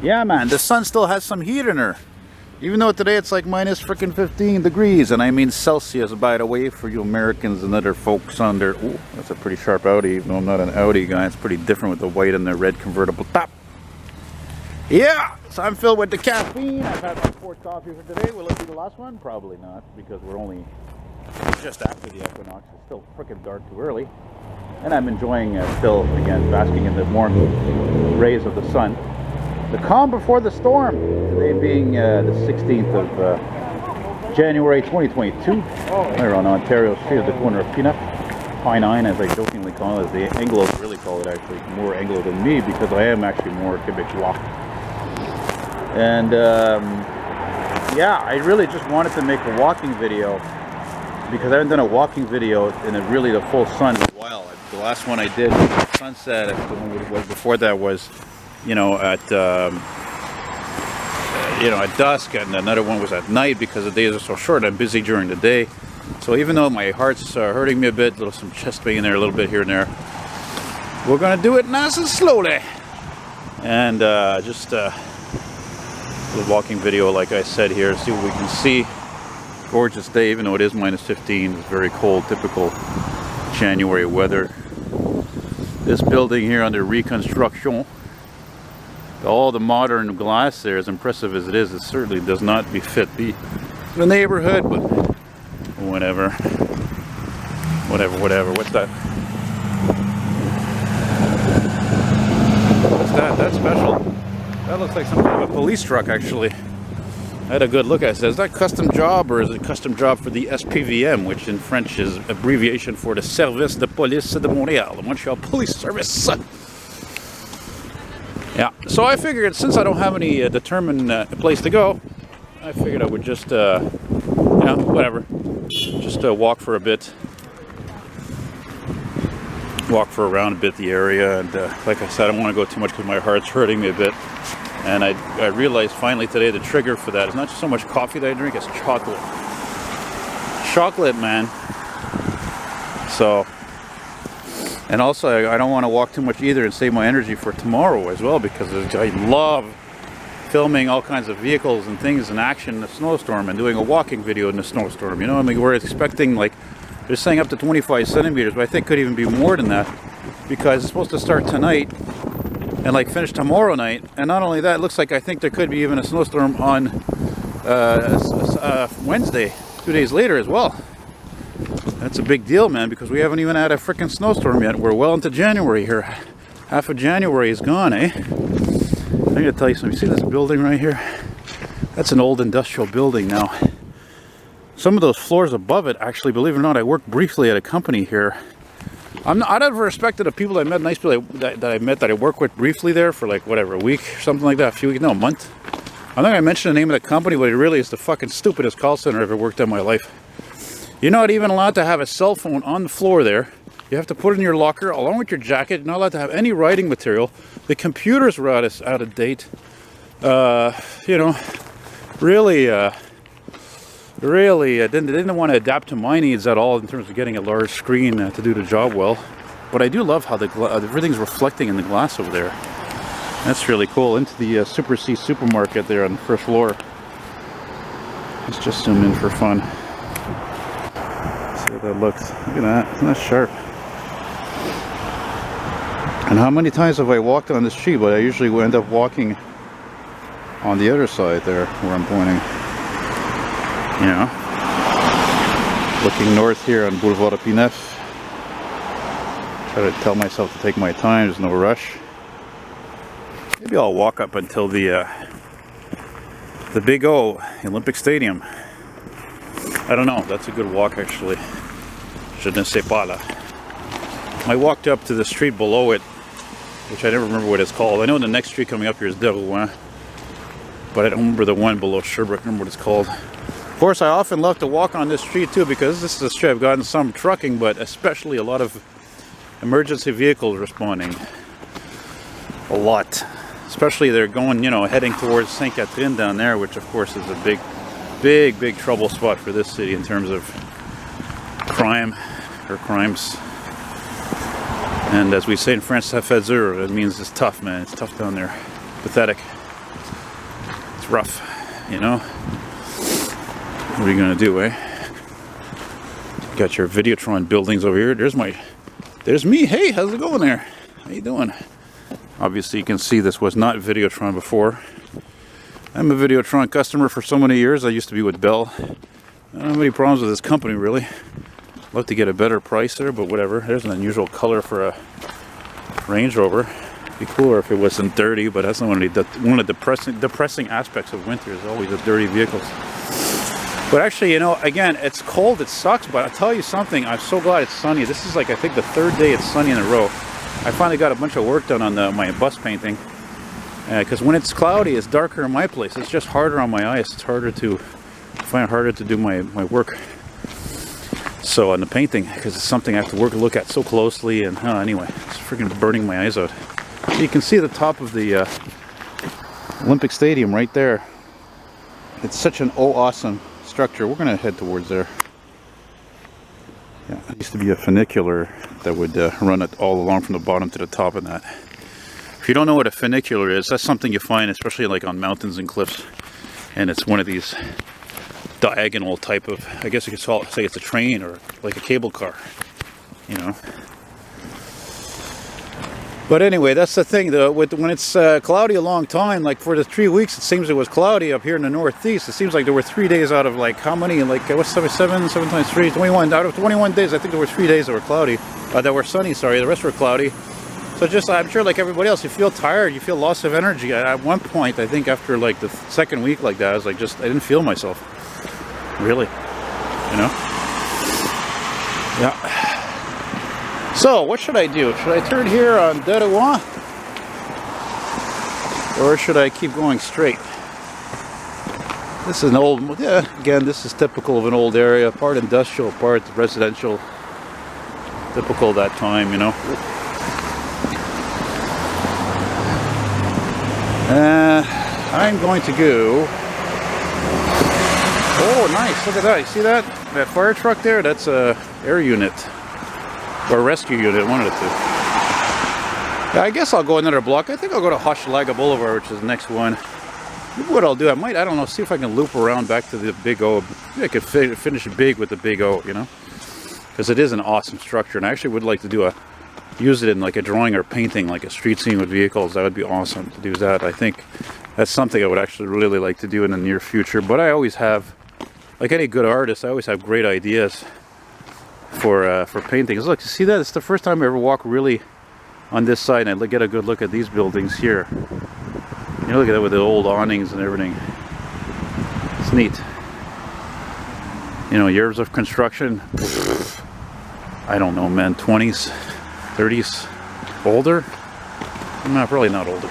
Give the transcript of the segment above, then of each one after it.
Yeah, man, the sun still has some heat in her. Even though today it's like minus freaking 15 degrees, and I mean Celsius, by the way, for you Americans and other folks on there. Ooh, that's a pretty sharp Audi, even though I'm not an Audi guy. It's pretty different with the white and the red convertible top. Yeah, so I'm filled with the caffeine. I've had my 4th coffee for today. Will it be the last one? Probably not, because we're only just after the equinox. It's still freaking dark too early. And I'm enjoying still, again, basking in the warm rays of the sun. The calm before the storm, today being the 16th of January 2022. We're on Ontario Street at the corner of Pine 9, as I jokingly call it, as the Anglos really call it, actually. More Anglo than me, because I am actually more Quebecois. And yeah, I really just wanted to make a walking video, because I haven't done a walking video in really the full sun in a while. The last one I did, sunset, the one was before that was, you know, at dusk, and another one was at night, because the days are so short. I'm busy during the day, so even though my heart's hurting me a bit, some chest pain there, a little bit here and there, we're gonna do it nice and slowly, and just a walking video, like I said here. See what we can see. Gorgeous day, even though it is minus 15. It's very cold, typical January weather. This building here under reconstruction. All the modern glass there, as impressive as it certainly does not befit the neighborhood, but whatever. What's that? What's that? That's special. That looks like some kind of a police truck, actually. I had a good look at it. It says, is that custom job, or is it custom job for the SPVM, which in French is abbreviation for the Service de Police de Montréal, the Montreal Police Service. Yeah, so I figured, since I don't have any determined place to go, I figured I would just, whatever, just walk for a bit, walk for around a bit the area, and like I said, I don't want to go too much because my heart's hurting me a bit, and I realized finally today the trigger for that is not just so much coffee that I drink, it's chocolate. Chocolate, man. So... and also, I don't want to walk too much either and save my energy for tomorrow as well, because I love filming all kinds of vehicles and things in action in a snowstorm and doing a walking video in a snowstorm. You know, I mean, we're expecting, like, they're saying up to 25 centimeters, but I think could even be more than that, because it's supposed to start tonight and, like, finish tomorrow night. And not only that, it looks like I think there could be even a snowstorm on Wednesday, 2 days later as well. That's a big deal, man, because we haven't even had a freaking snowstorm yet. We're well into January here. Half of January is gone, eh? I'm gonna tell you something. You see this building right here? That's an old industrial building now. Some of those floors above it, actually, believe it or not, I worked briefly at a company here. I'd have respected the people I met, nice people that I met, that I worked with briefly there for, like, whatever, a week or something like that, a few weeks, no, a month. I'm not gonna mention the name of the company, but it really is the fucking stupidest call center I've ever worked in my life. You're not even allowed to have a cell phone on the floor there. You have to put it in your locker along with your jacket. You're not allowed to have any writing material. The computers were out of date. You know, really didn't want to adapt to my needs at all in terms of getting a large screen to do the job well. But I do love how everything's reflecting in the glass over there. That's really cool. Into the Super C supermarket there on the first floor. Let's just zoom in for fun. See how that looks. Look at that. Isn't that sharp? And how many times have I walked on this street? But I usually end up walking on the other side there where I'm pointing. You know, looking north here on Boulevard de Pinef. Try to tell myself to take my time. There's no rush. Maybe I'll walk up until the Big O, Olympic Stadium. I don't know. That's a good walk, actually. Je ne sais pas là. I walked up to the street below it, which I never remember what it's called. I know the next street coming up here is Derouin, but I don't remember the one below Sherbrooke. I don't remember what it's called. Of course, I often love to walk on this street too, because this is a street I've gotten some trucking, but especially a lot of emergency vehicles responding. A lot. Especially they're going, you know, heading towards St. Catherine down there, which of course is a big trouble spot for this city in terms of crime or crimes. And as we say in French, ça fait dur. It means it's tough, man. It's tough down there. Pathetic. It's rough, you know. What are you gonna do, eh? Got your Videotron buildings over here. There's me. Hey, how's it going there? How you doing? Obviously, you can see this was not Videotron before. I'm a Videotron customer for so many years. I used to be with Bell. I don't have any problems with this company, really. Love to get a better price there, but whatever. There's an unusual color for a Range Rover. It'd be cooler if it wasn't dirty, but that's not one of the depressing aspects of winter, is always the dirty vehicles. But actually, you know, again, it's cold, it sucks, but I'll tell you something, I'm so glad it's sunny. This is like, I think, the third day it's sunny in a row. I finally got a bunch of work done on my bus painting. Because when it's cloudy, it's darker in my place. It's just harder on my eyes. It's harder to, I find it harder to do my work. So on the painting, because it's something I have to look at so closely, and anyway, it's freaking burning my eyes out. So you can see the top of the Olympic Stadium right there. It's such an awesome structure. We're gonna head towards there. Yeah, it used to be a funicular that would run it all along from the bottom to the top of that. If you don't know what a funicular is, that's something you find especially like on mountains and cliffs, and it's one of these diagonal type of, I guess you could say it's a train or like a cable car, you know. But anyway, that's the thing though, when it's cloudy a long time, like for the 3 weeks it seems it was cloudy up here in the northeast. It seems like there were 3 days out of like how many, like what's 7 times 3, 21, out of 21 days I think there were 3 days that were cloudy, that were sunny, sorry, the rest were cloudy. So just, I'm sure like everybody else, you feel tired, you feel loss of energy. At one point, I think after like the second week like that, I was like I didn't feel myself, really, you know? Yeah. So, what should I do? Should I turn here on Dedewa? Or should I keep going straight? This is an old, yeah, again, this is typical of an old area, part industrial, part residential. Typical that time, you know? I'm going to go. Oh, nice! Look at that. You see that? That fire truck there? That's a air unit or rescue unit. One of the two. Yeah, I guess I'll go another block. I think I'll go to Hochelaga Boulevard, which is the next one. Maybe what I'll do, I don't know, see if I can loop around back to the Big O. Maybe I could finish big with the Big O, you know, because it is an awesome structure, and I actually would like to use it in like a drawing or painting, like a street scene with vehicles. That would be awesome to do that. I think that's something I would actually really like to do in the near future. But I always have, like any good artist, I always have great ideas for paintings. Look, you see that? It's the first time I ever walk really on this side and I get a good look at these buildings here. You know, look at that with the old awnings and everything. It's neat. You know, years of construction. I don't know, man. 20s. 30s, older? No, probably not older.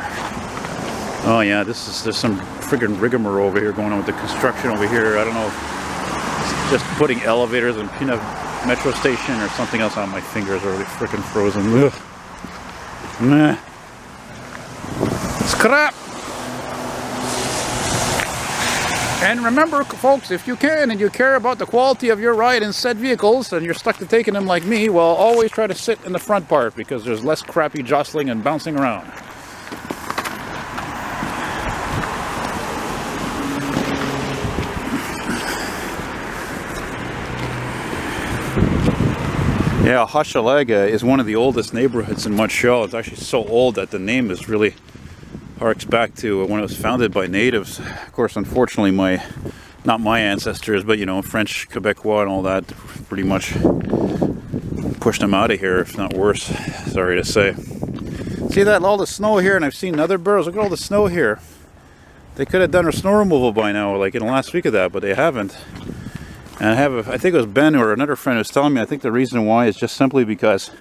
Oh yeah, there's some friggin' rigmarole over here going on with the construction over here. I don't know, it's just putting elevators in Pina Metro Station or something else. On my fingers are really friggin' frozen. Ugh. Nah. It's crap. And remember, folks, if you can and you care about the quality of your ride in said vehicles and you're stuck to taking them like me, well, always try to sit in the front part because there's less crappy jostling and bouncing around. Yeah, Hochelaga is one of the oldest neighborhoods in Montreal. It's actually so old that the name is really harks back to when it was founded by natives. Of course, unfortunately, not my ancestors, but you know, French, Quebecois and all that pretty much pushed them out of here, if not worse, sorry to say. See that, all the snow here, and I've seen other boroughs. Look at all the snow here. They could have done a snow removal by now, like in the last week of that, but they haven't. And I think it was Ben or another friend who was telling me, I think the reason why is just simply because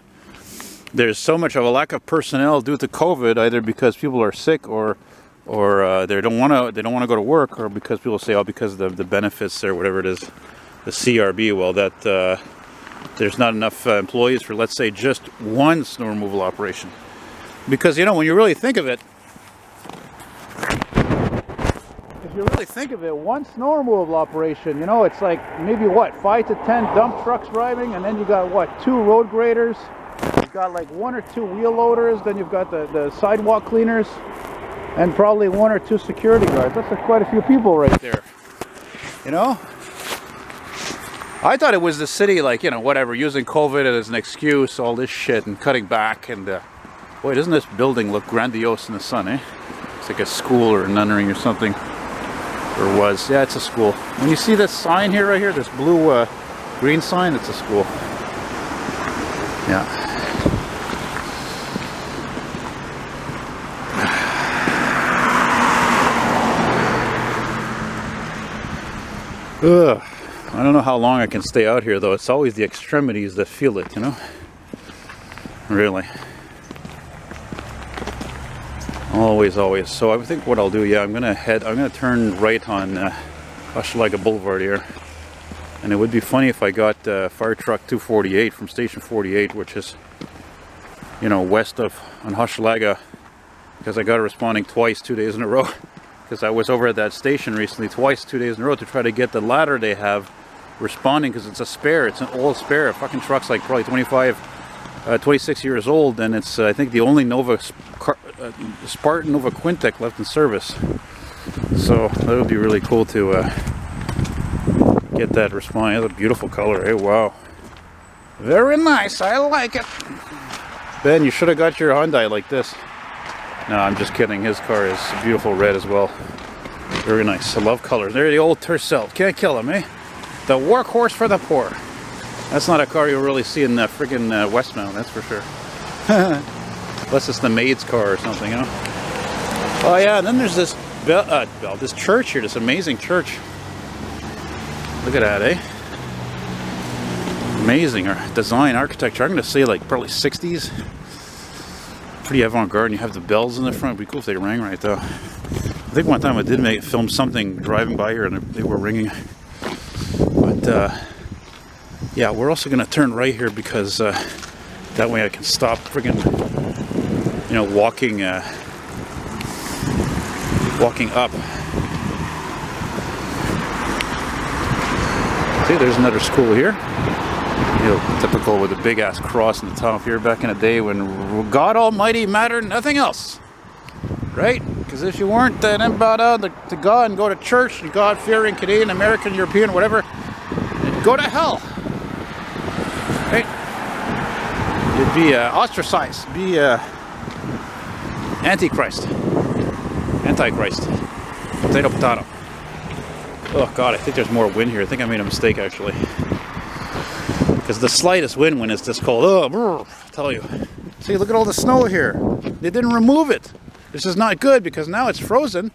there's so much of a lack of personnel due to COVID, either because people are sick or they don't want to go to work, or because people say, oh, because of the benefits or whatever it is, the CRB. Well, that there's not enough employees for, let's say, just one snow removal operation. Because, you know, when you really think of it, one snow removal operation, you know, it's like maybe what, 5 to 10 dump trucks driving, and then you got what, 2 road graders. You've got like 1 or 2 wheel loaders, then you've got the sidewalk cleaners. and probably 1 or 2 security guards. That's quite a few people right there. You know? I thought it was the city, like, you know, whatever, using COVID as an excuse, all this shit, and cutting back, and boy, doesn't this building look grandiose in the sun, eh? It's like a school or a nunnery or something. Or was. Yeah, it's a school. When you see this sign here, right here, this blue, green sign, it's a school. Yeah. Ugh. I don't know how long I can stay out here, though. It's always the extremities that feel it, you know? Really. Always, always. So I think what I'll do, yeah, I'm gonna turn right on Hochelaga Boulevard here. And it would be funny if I got fire truck 248 from station 48, which is, you know, west of on Hochelaga, because I got it responding twice 2 days in a row. Because I was over at that station recently twice 2 days in a row to try to get the ladder they have responding, because it's a spare. It's an old spare. Fucking truck's like probably 26 years old, and it's I think the only Spartan Nova Quintec left in service. So that would be really cool to get that responding. It's a beautiful color. Hey, wow, very nice. I like it. Ben, you should have got your Hyundai like this. No, I'm just kidding. His car is a beautiful red as well. Very nice. I love colors. There, the old Tercel. Can't kill him, eh? The workhorse for the poor. That's not a car you'll really see in friggin' Westmount, that's for sure. Unless it's the maid's car or something, you know? Oh yeah, and then there's this this church here, this amazing church. Look at that, eh? Amazing design, architecture. I'm gonna say like probably 60s. Pretty avant-garde, and you have the bells in the front. It'd be cool if they rang right though. I think one time I did film something driving by here and they were ringing. But yeah, we're also gonna turn right here because that way I can stop friggin', you know, walking up. See, there's another school here. You know, typical with a big ass cross in the top here back in the day when God Almighty mattered, nothing else. Right? Because if you weren't then bow down to God and go to church and God-fearing Canadian, American, European, whatever, go to hell. Right? You'd be ostracized, be Antichrist. Potato, potato. Oh God, I think there's more wind here. I think I made a mistake actually. Because the slightest wind when it's this cold. Oh, brr, I'll tell you. See, look at all the snow here. They didn't remove it. This is not good because now it's frozen.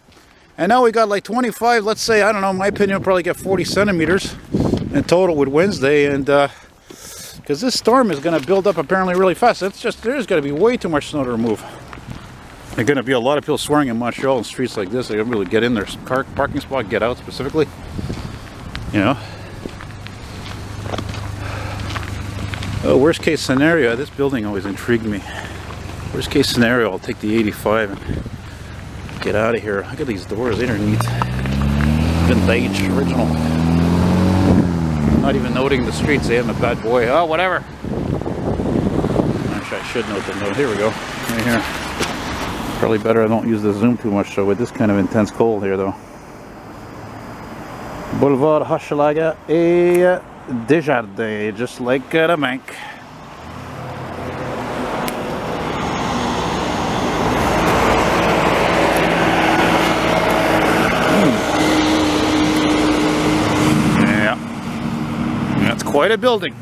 And now we got like 25, let's say, I don't know, in my opinion, we'll probably get 40 centimeters in total with Wednesday. And because this storm is going to build up apparently really fast. It's just, there's going to be way too much snow to remove. There's going to be a lot of people swearing in Montreal in streets like this. They're going to be able to get in their parking spot, get out specifically. You know. Oh, worst case scenario, this building always intrigued me. Worst case scenario, I'll take the 85 and get out of here. Look at these doors, they're neat. Vintage, original. Not even noting the streets, they am a bad boy. Oh, whatever. Actually, I should note them though. Here we go, right here. Probably better I don't use the zoom too much so with this kind of intense cold here though. Boulevard Hochelaga et Desjardins, just like the bank. Yeah, that's quite a building.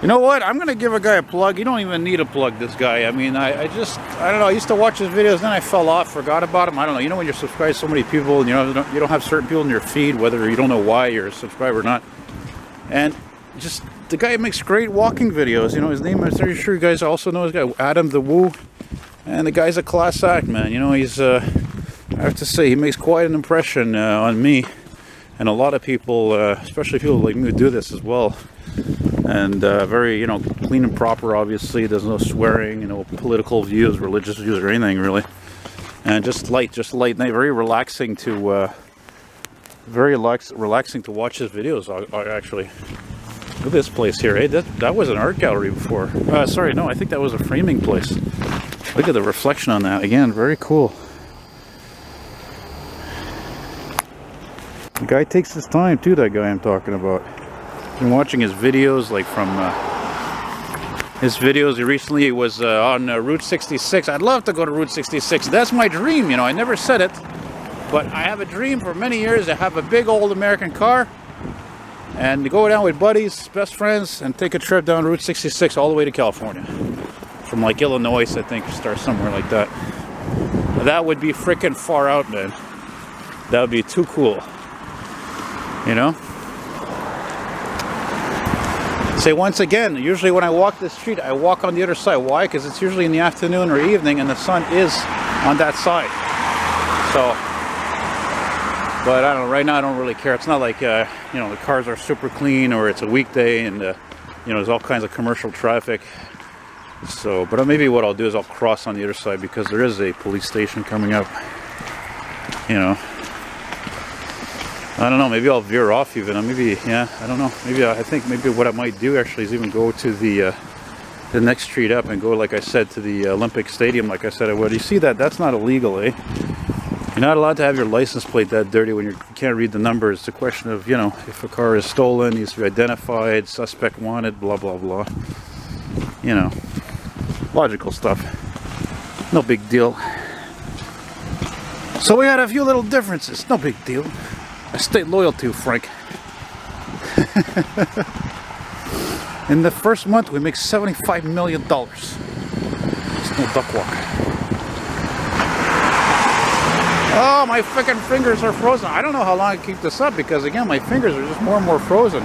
You know what? I'm gonna give a guy a plug. You don't even need to plug this guy. I mean, I don't know. I used to watch his videos, then I fell off, forgot about him. I don't know. You know when you're subscribed to so many people, and you don't have certain people in your feed, whether you don't know why you're a subscriber or not. And just the guy makes great walking videos. You know his name. I'm pretty sure you guys also know his guy, Adam the Woo. And the guy's a class act, man. You know he's. I have to say he makes quite an impression on me, and a lot of people, especially people like me, who do this as well. And very, you know, clean and proper, obviously. There's no swearing, you know, political views, religious views, or anything, really. And just light, very relaxing to, relaxing to watch his videos, actually. Look at this place here, eh? That was an art gallery before. Sorry, no, I think that was a framing place. Look at the reflection on that. Again, very cool. The guy takes his time too, that guy I'm talking about. I've been watching his videos, like from his videos. He recently was on Route 66. I'd love to go to Route 66. That's my dream, you know. I never said it, but I have a dream for many years to have a big old American car and to go down with buddies, best friends, and take a trip down Route 66 all the way to California. From like Illinois, I think, start somewhere like that. That would be freaking far out, man. That would be too cool. You know? Say once again, usually when I walk this street, I walk on the other side. Why? Because it's usually in the afternoon or evening and the sun is on that side. So, but I don't know, right now I don't really care. It's not like, you know, the cars are super clean or it's a weekday and, you know, there's all kinds of commercial traffic. So, but maybe what I'll do is I'll cross on the other side because there is a police station coming up. You know. I don't know, maybe I'll veer off even, maybe, yeah, I don't know, maybe I think maybe what I might do actually is even go to the next street up and go, like I said, to the Olympic Stadium, like I said I would. You see that, that's not illegal, eh? You're not allowed to have your license plate that dirty when you can't read the numbers. It's a question of, you know, if a car is stolen, needs to be identified, suspect wanted, blah, blah, blah. You know, logical stuff. No big deal. So we had a few little differences, no big deal. I stayed loyal to Frank. In the first month, we make $75 million. It's no duck walk. Oh, my freaking fingers are frozen. I don't know how long I keep this up because, again, my fingers are just more and more frozen.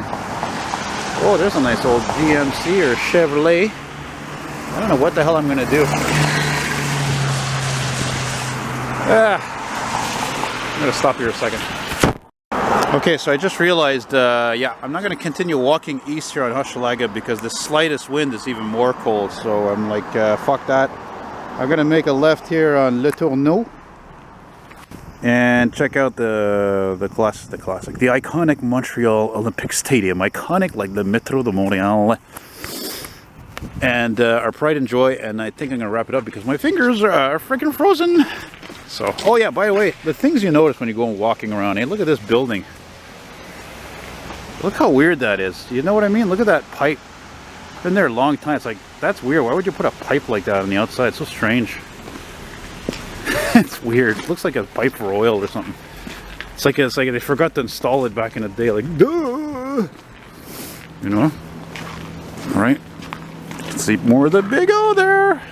Oh, there's a nice old GMC or Chevrolet. I don't know what the hell I'm going to do. I'm going to stop here a second. Okay, so I just realized, yeah, I'm not going to continue walking east here on Hochelaga because the slightest wind is even more cold. So I'm like, fuck that. I'm going to make a left here on Le Tourneau and check out the iconic Montreal Olympic Stadium. Iconic like the Metro de Montreal. And our pride and joy. And I think I'm going to wrap it up because my fingers are freaking frozen. So, oh yeah, by the way, the things you notice when you go walking around, hey, look at this building. Look how weird that is. You know what I mean? Look at that pipe. Been there a long time. It's like, that's weird. Why would you put a pipe like that on the outside? It's so strange. It's weird. It looks like a pipe for oil or something. It's like they forgot to install it back in the day. Like, duh! You know? Alright. Let's see more of the Big O there.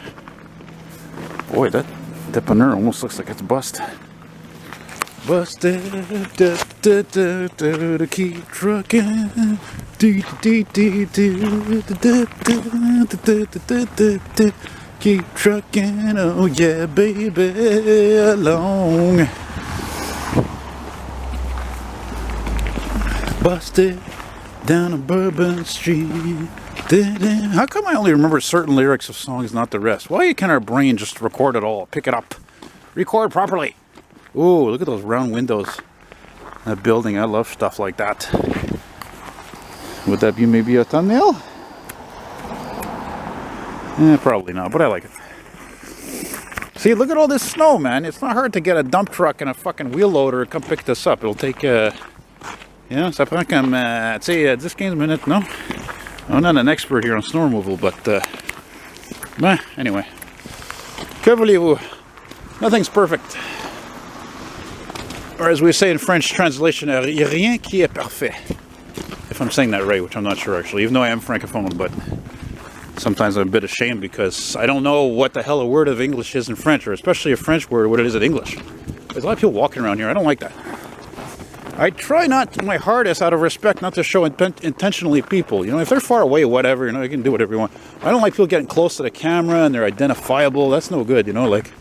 Boy, that depanneur almost looks like it's bust. Busted, keep trucking, keep trucking, oh yeah, baby, along. Busted down on Bourbon Street. How come I only remember certain lyrics of songs, not the rest? Why can't our brain just record it all, pick it up, record properly? Ooh, look at those round windows. That building, I love stuff like that. Would that be maybe a thumbnail? Probably not, but I like it. See, look at all this snow, man. It's not hard to get a dump truck and a fucking wheel loader to come pick this up. It'll take, you know, ça prend comme, tu sais, 10-15 minutes, no? I'm not an expert here on snow removal, but, anyway. Que voulez-vous? Nothing's perfect. Or as we say in French translation, rien qui est parfait. If I'm saying that right, which I'm not sure actually, even though I am francophone, but sometimes I'm a bit ashamed because I don't know what the hell a word of English is in French, or especially a French word, what it is in English. There's a lot of people walking around here. I don't like that. I try not my hardest out of respect not to show intentionally people. You know, if they're far away, whatever, you know, you can do whatever you want. I don't like people getting close to the camera and they're identifiable. That's no good, you know, like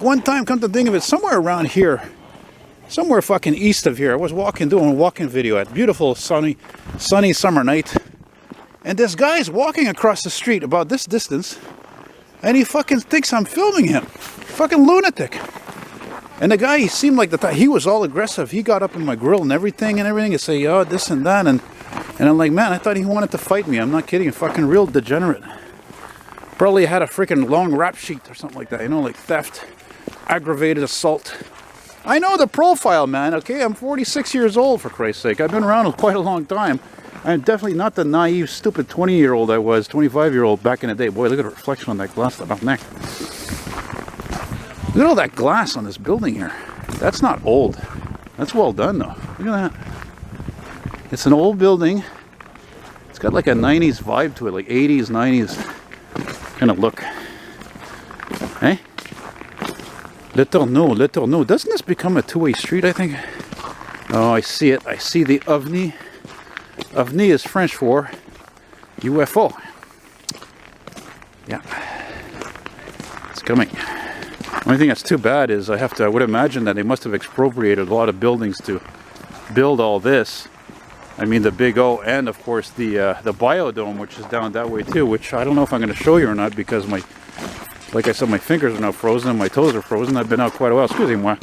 one time, come to think of it, somewhere around here, somewhere fucking east of here, I was doing a walking video at beautiful sunny summer night. And this guy's walking across the street about this distance and he fucking thinks I'm filming him. Fucking lunatic. And the guy, he seemed like he was all aggressive. He got up in my grill and everything and say, oh, this and that. And I'm like, man, I thought he wanted to fight me. I'm not kidding. A fucking real degenerate. Probably had a freaking long rap sheet or something like that, you know, like theft, aggravated assault. I know the profile, man, okay? I'm 46 years old, for Christ's sake. I've been around quite a long time. I'm definitely not the naive, stupid 20-year-old I was, 25-year-old back in the day. Boy, look at the reflection on that glass up neck. Look at all that glass on this building here. That's not old. That's well done, though. Look at that. It's an old building. It's got like a 90s vibe to it, like 80s, 90s kind of look. Hey? Le Tourneau. Doesn't this become a two-way street, I think? Oh, I see it. I see the ovni. Ovni is French for UFO. Yeah. It's coming. Only thing that's too bad is I would imagine that they must have expropriated a lot of buildings to build all this. I mean the Big O, and of course the Biodome, which is down that way too, which I don't know if I'm going to show you or not, because like I said, my fingers are now frozen and my toes are frozen. I've been out quite a while. Excusez-moi.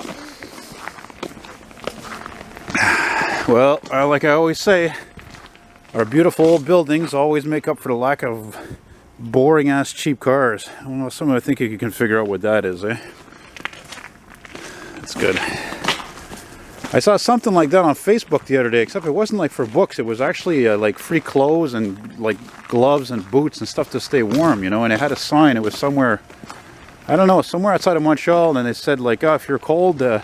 Well, like I always say, our beautiful old buildings always make up for the lack of boring ass cheap cars. I don't know, some of I think you can figure out what that is, eh? That's good. I saw something like that on Facebook the other day, except it wasn't like for books. It was actually like free clothes and like gloves and boots and stuff to stay warm, you know. And it had a sign. It was somewhere, I don't know, somewhere outside of Montreal, and it said like, oh, if you're cold, you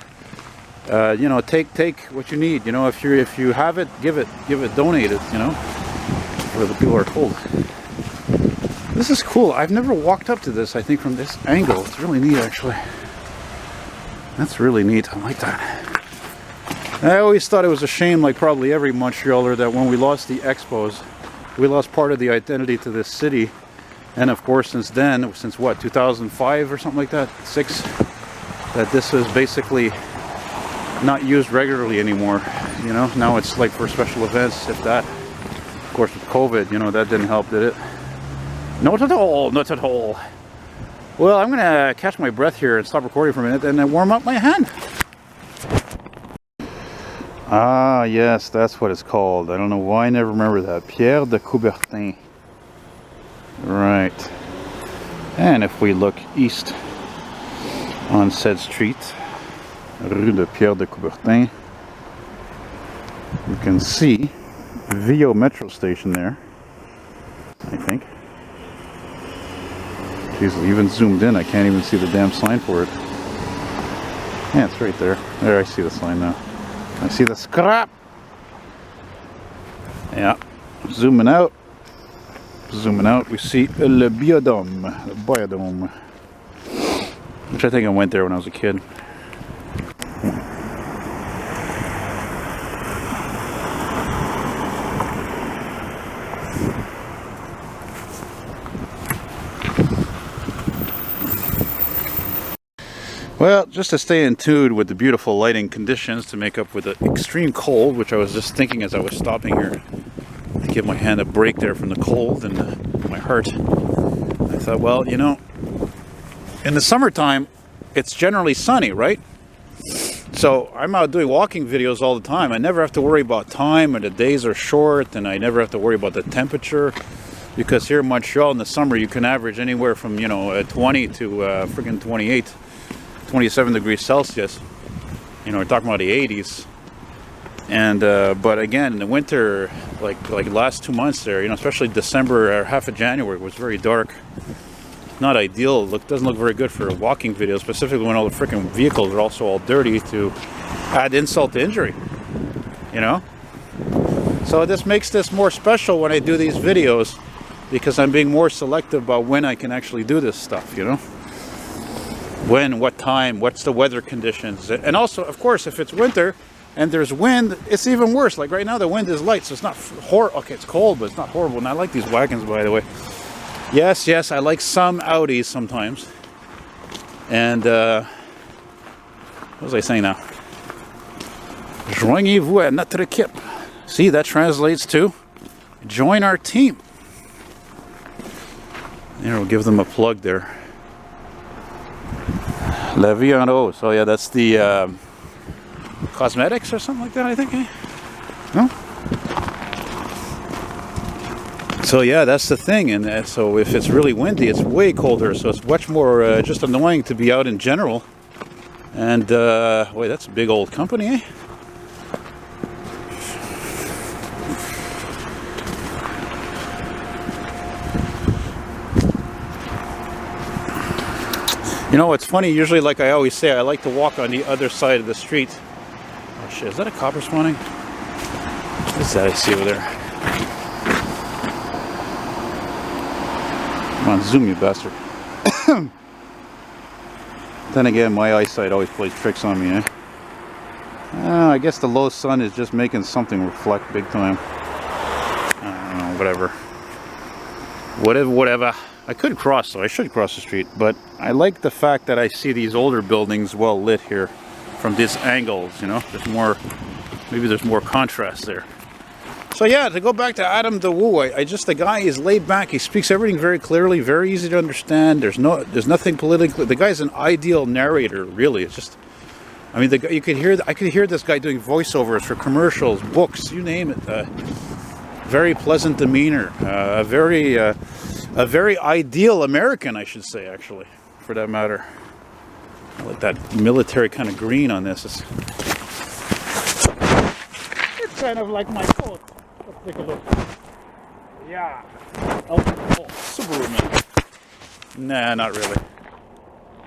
know, take what you need. You know, if you have it, give it, donate it. You know, for the people who are cold. This is cool. I've never walked up to this, I think, from this angle. It's really neat, actually. That's really neat. I like that. I always thought it was a shame, like probably every Montrealer, that when we lost the Expos, we lost part of the identity to this city. And of course, since then, since what, 2005 or something like that, 6, that this is basically not used regularly anymore. You know, now it's like for special events, if that. Of course, with COVID, you know, that didn't help, did it? Not at all, not at all. Well, I'm gonna catch my breath here and stop recording for a minute and then warm up my hand. Ah, yes, that's what it's called. I don't know why I never remember that. Pierre de Coubertin. Right. And if we look east on said street, Rue de Pierre de Coubertin, you can see Vio metro station there, I think. Jeez, even zoomed in, I can't even see the damn sign for it. Yeah, it's right there. There, I see the sign now. I see the scrap. Yeah, zooming out. We see Le Biodome, which I think I went there when I was a kid. Well, just to stay in tune with the beautiful lighting conditions to make up with the extreme cold, which I was just thinking as I was stopping here to give my hand a break there from the cold and my heart. I thought, well, you know, in the summertime, it's generally sunny, right? So I'm out doing walking videos all the time. I never have to worry about time, and the days are short, and I never have to worry about the temperature. Because here in Montreal in the summer, you can average anywhere from, you know, 20 to freaking 28. 27 degrees Celsius. You know, we're talking about the 80s. And but again, in the winter, like last 2 months there, you know, especially December or half of January, it was very dark. Not ideal. Doesn't look very good for a walking video, specifically when all the freaking vehicles are also all dirty, to add insult to injury. You know. So this makes this more special when I do these videos, because I'm being more selective about when I can actually do this stuff. You know. When, what time, what's the weather conditions. And also, of course, if it's winter and there's wind, it's even worse. Like right now, the wind is light, so it's not horrible. Okay, it's cold, but it's not horrible. And I like these wagons, by the way. Yes, I like some Audis sometimes. And, what was I saying now? Joignez-vous à notre équipe. See, that translates to join our team. There, we'll give them a plug there. La Vie en Haut. So yeah, that's the cosmetics or something like that, I think. Eh? No? So yeah, that's the thing, and so if it's really windy, it's way colder, so it's much more just annoying to be out in general. And wait, that's a big old company, eh? You know, it's funny, usually, like I always say, I like to walk on the other side of the street. Oh shit, is that a copper spawning? What's that I see over there? Come on, zoom, you bastard. Then again, my eyesight always plays tricks on me, eh? I guess the low sun is just making something reflect big time. I don't know, whatever. Whatever. I could cross, so I should cross the street, but I like the fact that I see these older buildings well lit here from these angles, you know? There's more, maybe there's more contrast there. So yeah, to go back to Adam the Woo, the guy is laid back. He speaks everything very clearly, very easy to understand. There's nothing politically. The guy's an ideal narrator, really. It's just, I mean, I could hear this guy doing voiceovers for commercials, books, you name it. Very pleasant demeanor. A very ideal American, I should say, actually, for that matter. I like that military kind of green on this. It's kind of like my coat. Let's take a look. Yeah. Eltonmcfall. Subaru, man. Nah, not really.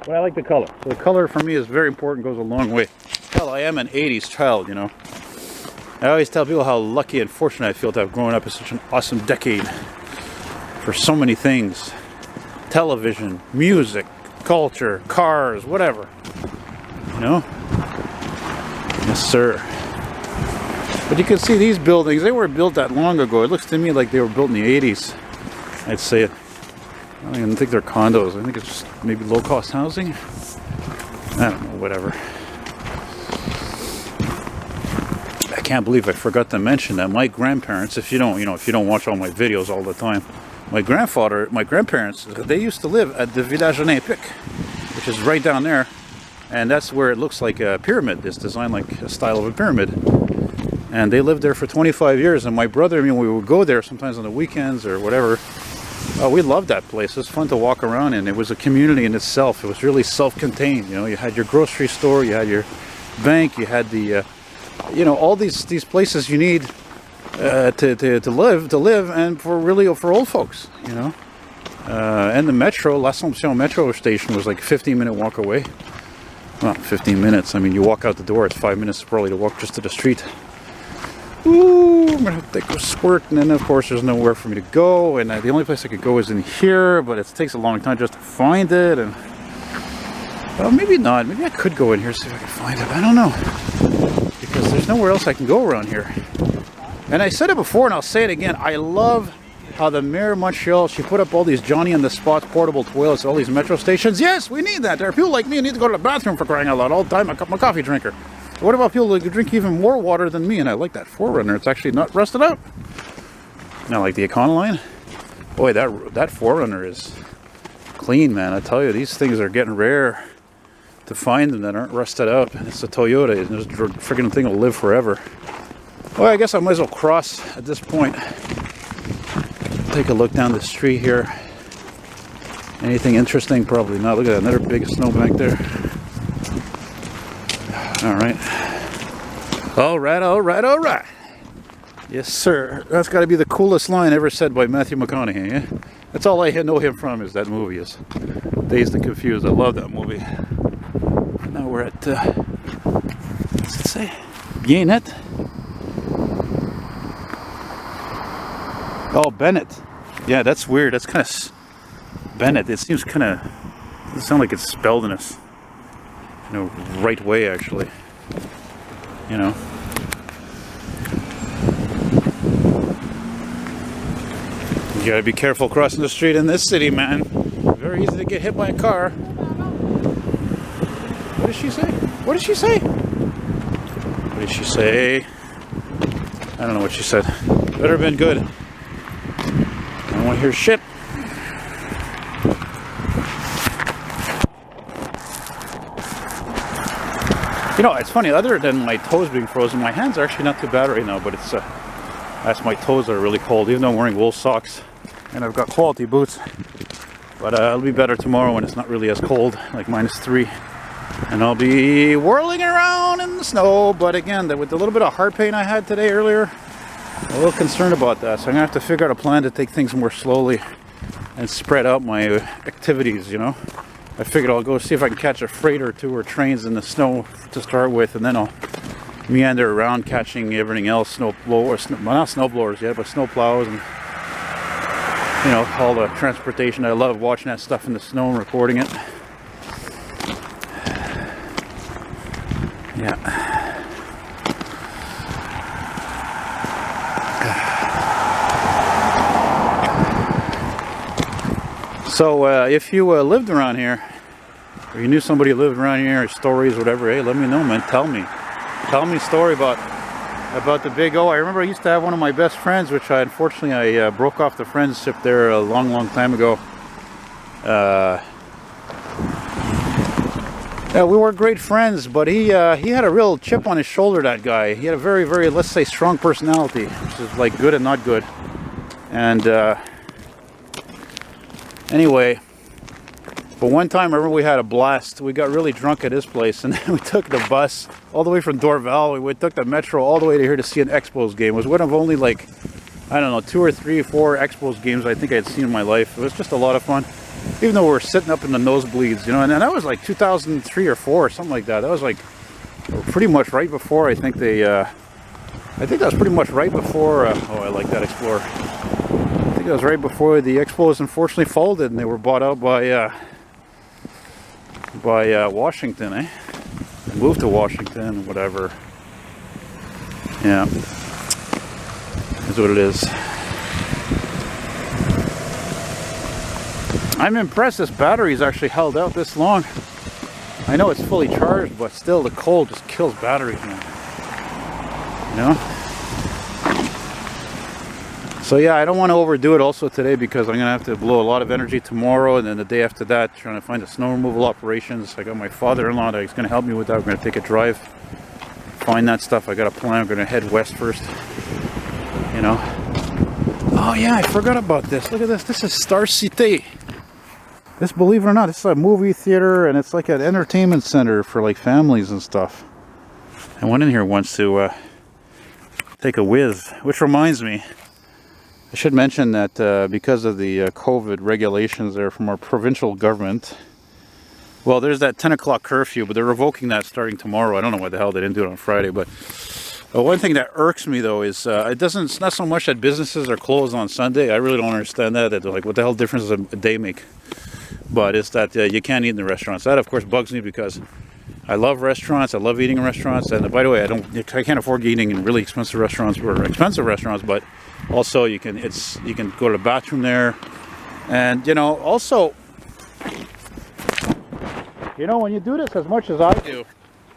But I like the color. So the color for me is very important, goes a long way. Hell, I am an 80s child, you know. I always tell people how lucky and fortunate I feel to have grown up in such an awesome decade. For so many things. Television, music, culture, cars, whatever. You know? Yes, sir. But you can see these buildings, they weren't built that long ago. It looks to me like they were built in the 80s. I'd say it. I don't even think they're condos. I think it's just maybe low-cost housing. I don't know, whatever. I can't believe I forgot to mention that my grandparents, if you don't watch all my videos all the time, my grandparents, they used to live at the Village Olympique, which is right down there. And that's where it looks like a pyramid. It's designed like a style of a pyramid. And they lived there for 25 years. And my brother, I mean, we would go there sometimes on the weekends or whatever. We loved that place. It was fun to walk around in. It was a community in itself. It was really self-contained. You know, you had your grocery store, you had your bank, you had the, all these places you need to live, and for old folks, you know. And the metro, L'Assomption metro station was like a 15-minute walk away. Well, 15 minutes. I mean, you walk out the door, it's 5 minutes probably to walk just to the street. Ooh, I'm gonna have to take a squirt, and then of course there's nowhere for me to go, and the only place I could go is in here, but it takes a long time just to find it, and well, maybe not. Maybe I could go in here, see if I can find it. I don't know, because there's nowhere else I can go around here. And I said it before, and I'll say it again. I love how the mayor of Montreal, she put up all these Johnny-on-the-spot portable toilets at all these metro stations. Yes, we need that. There are people like me who need to go to the bathroom, for crying out loud all the time. I'm a coffee drinker. But what about people who drink even more water than me? And I like that 4Runner. It's actually not rusted out. Now, like the Econoline. Boy, that 4Runner is clean, man. I tell you, these things are getting rare to find them that aren't rusted out. It's a Toyota. And this freaking thing will live forever. Well, I guess I might as well cross at this point. Take a look down the street here. Anything interesting? Probably not. Look at that, another big snowbank there. All right. Yes, sir. That's got to be the coolest line ever said by Matthew McConaughey, eh? That's all I know him from, is that movie, is Dazed and Confused. I love that movie. Now we're at, what's it say? Biennet? Oh, Bennett. Yeah, that's weird. That's kind of Bennett. It seems kind of, doesn't sound like it's spelled in a right way, actually. You know. You gotta be careful crossing the street in this city, man. Very easy to get hit by a car. What did she say? What did she say? What did she say? I don't know what she said. Better have been good. I don't want to hear shit. You know, it's funny, other than my toes being frozen, my hands are actually not too bad right now, but it's, that's my toes are really cold, even though I'm wearing wool socks. and I've got quality boots. But it'll be better tomorrow when it's not really as cold, like -3. And I'll be whirling around in the snow. But again, with the little bit of heart pain I had today earlier, I'm a little concerned about that. So I'm gonna have to figure out a plan to take things more slowly and spread out my activities, you know. I figured I'll go see if I can catch a freight or two or trains in the snow to start with, and then I'll meander around catching everything else, snow blowers, well, not snow blowers yet, but snow plows, and you know, all the transportation. I love watching that stuff in the snow and recording it. Yeah. So if you lived around here, or you knew somebody who lived around here, or stories, whatever, hey, let me know, man. Tell me a story about the Big O. I remember I used to have one of my best friends, which unfortunately I broke off the friendship there a long time ago. Yeah, we were great friends, but he had a real chip on his shoulder, that guy. He had a very, let's say, strong personality, which is like good and not good. And anyway, but one time I remember we had a blast. We got really drunk at his place, and then we took the bus all the way from Dorval. We took the metro all the way to here to see an Expos game. It was one of only, like, I don't know, 2 or 3 or 4 Expos games I think I'd seen in my life. It was just a lot of fun, even though we were sitting up in the nosebleeds, you know. And that was like 2003 or 4 or something like that. That was like pretty much right before, I think they I think that was pretty much right before oh, I like that Explorer. I think that was right before the Expos unfortunately folded and they were bought out by Washington, eh? They moved to Washington, whatever. Yeah, that's what it is. I'm impressed this battery's actually held out this long. I know it's fully charged, but still the cold just kills batteries, man. You know? So yeah, I don't want to overdo it also today because I'm going to have to blow a lot of energy tomorrow, and then the day after that trying to find the snow removal operations. I got my father-in-law that's going to help me with that. We're going to take a drive, find that stuff. I got a plan. I'm going to head west first, you know. Oh yeah, I forgot about this. Look at this. This is Star Cité. This, believe it or not, it's a movie theater, and it's like an entertainment center for like families and stuff. I went in here once to take a whiz, which reminds me, I should mention that because of the COVID regulations there from our provincial government, well, there's that 10 o'clock curfew, but they're revoking that starting tomorrow. I don't know why the hell they didn't do it on Friday, but one thing that irks me though is it's not so much that businesses are closed on Sunday. I really don't understand that. They're like, what the hell difference does a day make? But it's that you can't eat in the restaurants. That of course bugs me because I love restaurants. I love eating in restaurants. And by the way, I can't afford eating in really expensive restaurants or expensive restaurants. But also you can go to the bathroom there, and you know, also, you know, when you do this as much as I do,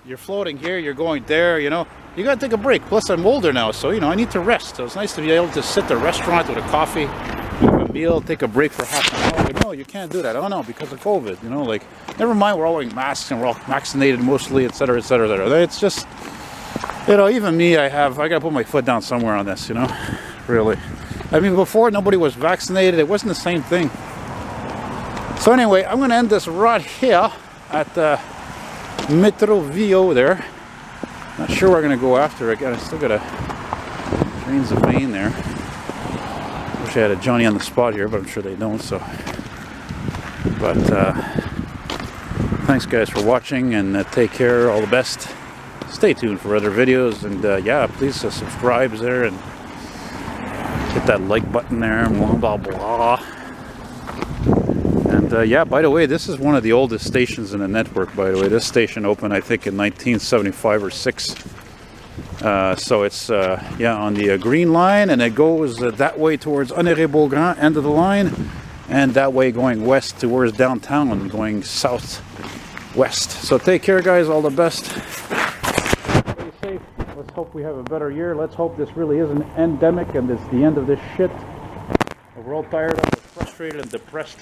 you're floating here, you're going there, you know, you gotta take a break. Plus I'm older now, so you know, I need to rest. So it's nice to be able to sit at the restaurant with a coffee, have a meal, take a break for half an hour. But no, you can't do that. I don't know, because of COVID, you know, like, never mind, we're all wearing masks and we're all vaccinated mostly, etc., etc., etc. It's just, you know, even me, I gotta put my foot down somewhere on this, you know, really. I mean, before nobody was vaccinated, it wasn't the same thing. So anyway, I'm gonna end this right here at Metro VO there. Not sure where I'm gonna go after. Again, I still got a trains of vein there. Wish I had a Johnny on the spot here, but I'm sure they don't. So, but thanks guys for watching, and take care. All the best. Stay tuned for other videos, and yeah, please subscribe there and hit that like button there. Blah blah blah. And yeah, by the way, this is one of the oldest stations in the network, by the way. This station opened, I think, in 1975 or 6. So it's, yeah, on the green line, and it goes that way towards Honoré-Beaugrand, end of the line, and that way going west towards downtown, going southwest. So take care, guys. All the best. Stay safe. Let's hope we have a better year. Let's hope this really is an endemic and it's the end of this shit. We're all tired of it, frustrated and depressed.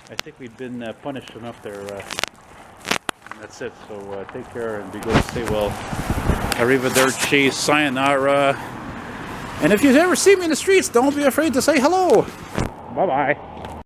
I think we've been punished enough there. And that's it. So take care and be good. Stay well. Arrivederci, sayonara. And if you ever see me in the streets, don't be afraid to say hello. Bye-bye.